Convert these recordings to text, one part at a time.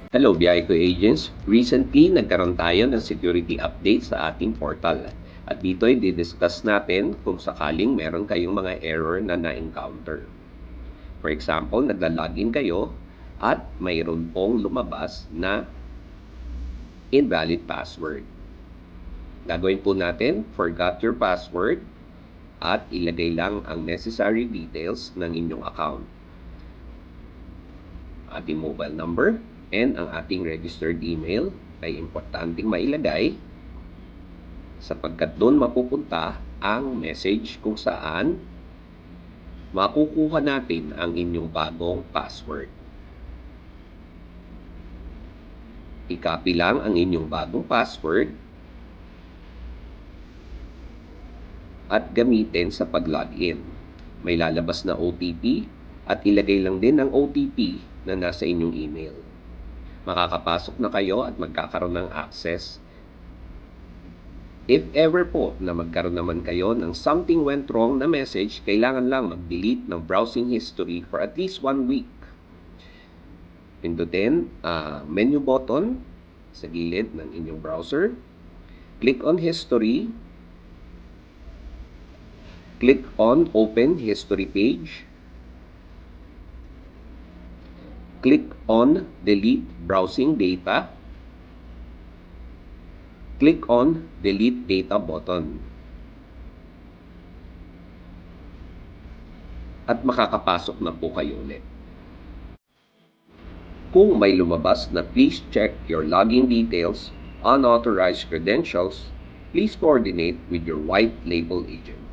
Hello, Biayco agents. Recently, nagkaroon tayo ng security update sa ating portal. At dito ay didiscuss natin kung sakaling meron kayong mga error na na-encounter. For example, nagla-login kayo at mayroon pong lumabas na invalid password. Gagawin po natin, forgot your password at ilagay lang ang necessary details ng inyong account. Ating mobile number and ang ating registered email ay importanteng mailagay sapagkat doon mapupunta ang message kung saan makukuha natin ang inyong bagong password. I-copy lang ang inyong bagong password at gamitin sa pag-login. May lalabas na OTP at ilagay lang din ang OTP na nasa inyong email. Makakapasok na kayo at magkakaroon ng access. If ever po na magkaroon naman kayo ng something went wrong na message, kailangan lang mag-delete ng browsing history for at least 1 week. Pindutin menu button sa gilid ng inyong browser. Click on history. Click on open history page. Click on delete browsing data. Click on delete data button. At makakapasok na po kayo ulit. Kung may lumabas na please check your login details, unauthorized credentials, please coordinate with your white label agent.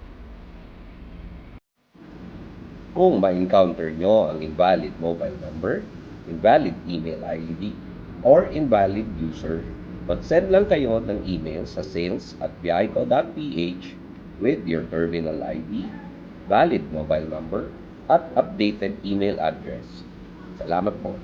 Kung ma-encounter nyo ang invalid mobile number, invalid email ID, or invalid user, mag-send lang kayo ng email sa sales@biayco.ph with your terminal ID, valid mobile number, at updated email address. Salamat po.